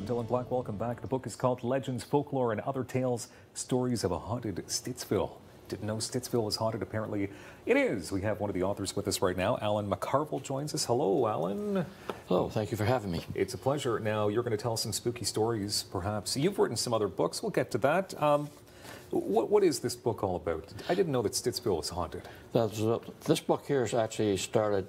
I'm Dylan Black. Welcome back. The book is called Legends, Folklore and Other Tales, Stories of a Haunted Stittsville. Didn't know Stittsville is haunted. Apparently it is. We have one of the authors with us right now. Allan McCarville joins us. Hello, Allan. Hello, thank you for having me. It's a pleasure. Now, you're going to tell some spooky stories, perhaps. You've written some other books. We'll get to that. What is this book all about? I didn't know that Stittsville is haunted. This book here is actually started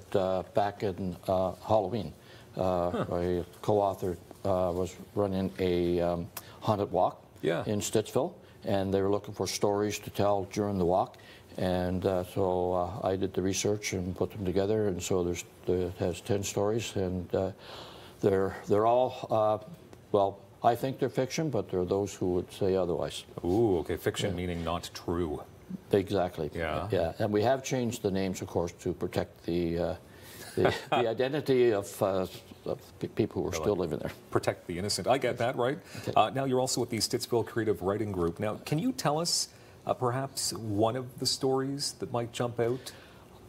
back in Halloween. My co-author was running a haunted walk in Stittsville, and they were looking for stories to tell during the walk. And so I did the research and put them together, and so it has 10 stories, and they're all, well, I think they're fiction, but there are those who would say otherwise. Ooh, okay, fiction meaning not true. Exactly. Yeah. And we have changed the names, of course, to protect the identity of people who are still living there. Protect the innocent. I get that, right? Okay. Now, you're also with the Stittsville Creative Writing Group. Now, can you tell us perhaps one of the stories that might jump out?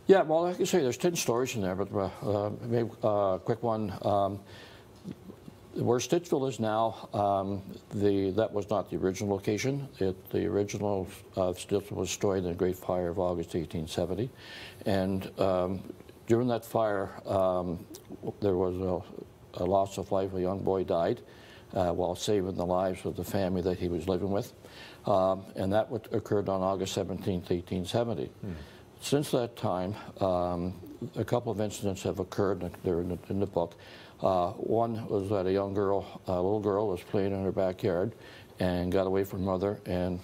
Yeah, well, like I say, there's 10 stories in there, but maybe a quick one. Where Stittsville is now, that was not the original location. The original Stittsville was destroyed in the Great Fire of August 1870. And during that fire, there was a loss of life. A young boy died while saving the lives of the family that he was living with. And that occurred on August 17th, 1870. Since that time, a couple of incidents have occurred. They're in the book. One was that a little girl was playing in her backyard and got away from her mother and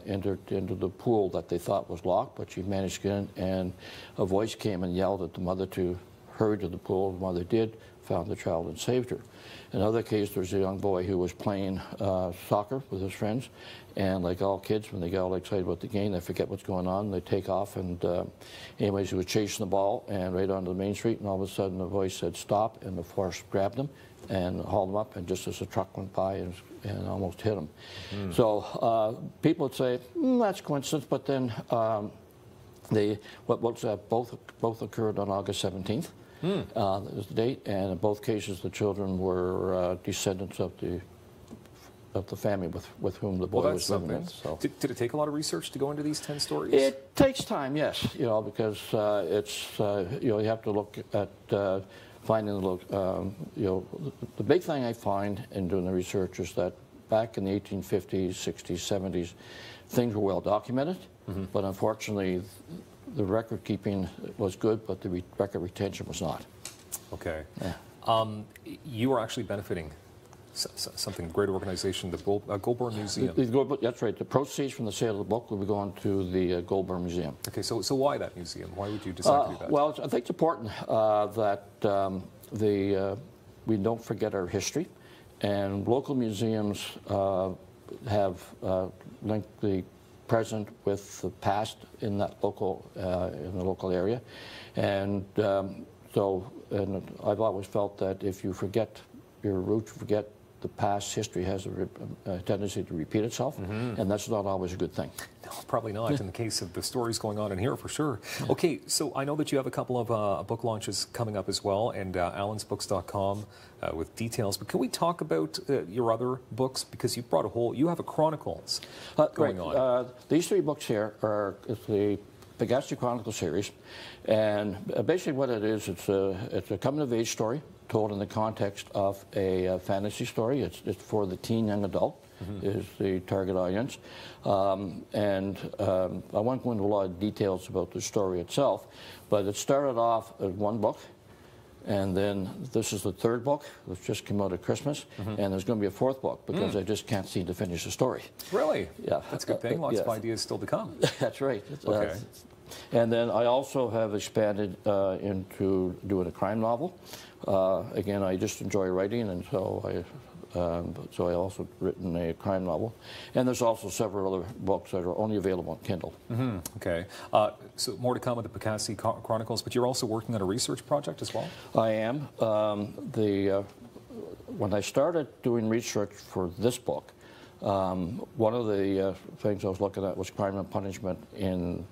entered into the pool that they thought was locked, but she managed to get in, and a voice came and yelled at the mother to hurry to the pool. The mother did, found the child and saved her. In another case, there's a young boy who was playing soccer with his friends, and like all kids, when they get all excited about the game, they forget what's going on, they take off, and anyways, he was chasing the ball and right onto the main street, and all of a sudden the voice said stop, and the force grabbed him and hauled him up, and just as the truck went by and almost hit him. So people would say, that's coincidence, but then both occurred on August 17th. That was the date, and in both cases the children were descendants of the family with whom the boy was living with. So. Did it take a lot of research to go into these 10 stories? It takes time, yes, because it's you have to look at finding the big thing I find in doing the research is that back in the 1850s, 60s, 70s, things were well documented, but unfortunately the record keeping was good, but the record retention was not. Okay. Yeah. You are actually benefiting something, great organization, the Goulburn Museum. That's right. The proceeds from the sale of the book will be going to the Goulburn Museum. Okay, so why that museum? Why would you decide to do that? Well, I think it's important that we don't forget our history, and local museums have linked the present with the past in that local in the local area, and and I've always felt that if you forget your roots, forget the past, history has a tendency to repeat itself, and that's not always a good thing. No, probably not in the case of the stories going on in here, for sure. Okay, so I know that you have a couple of book launches coming up as well, and allansbooks.com with details, but can we talk about your other books, because you brought you have a Chronicles going on. These 3 books here are the Pegasi Chronicle series, and basically what it is, it's a coming-of-age story told in the context of a fantasy story. It's for the teen young adult is the target audience, and I won't go into a lot of details about the story itself, but it started off as 1 book, and then this is the 3rd book, which just came out at Christmas, and there's going to be a 4th book because I just can't seem to finish the story. Really? Yeah. That's a good thing. Lots of ideas still to come. That's right. Okay. And then I also have expanded into doing a crime novel. Again, I just enjoy writing, and so I also written a crime novel. And there's also several other books that are only available on Kindle. Okay. So more to come with the Pegasi Chronicles, but you're also working on a research project as well? I am. When I started doing research for this book, one of the things I was looking at was crime and punishment in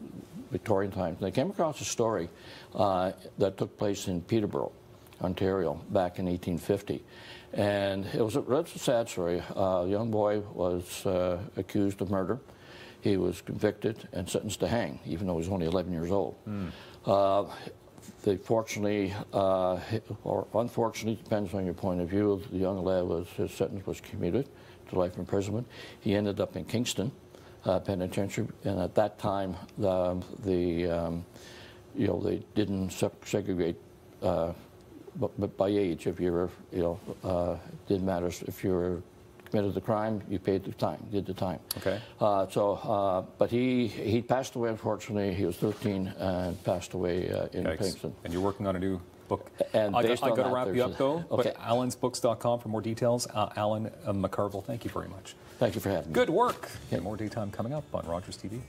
Victorian times. And I came across a story that took place in Peterborough. Ontario, back in 1850. And it was that's a sad story. A young boy was accused of murder. He was convicted and sentenced to hang, even though he was only 11 years old. Fortunately, or unfortunately, depends on your point of view, the young lad his sentence was commuted to life imprisonment. He ended up in Kingston Penitentiary, and at that time, you know, they didn't segregate but by age. If you were, you know, didn't matter if you were committed the crime, you paid the time, did the time. Okay. But he passed away, unfortunately. He was 13 and passed away in Kingston. And you're working on a new book. And I got to wrap you up, though. Okay. But allansbooks.com for more details. Allan McCarville, thank you very much. Thank you for having me. Good work. Yeah. More daytime coming up on Rogers TV.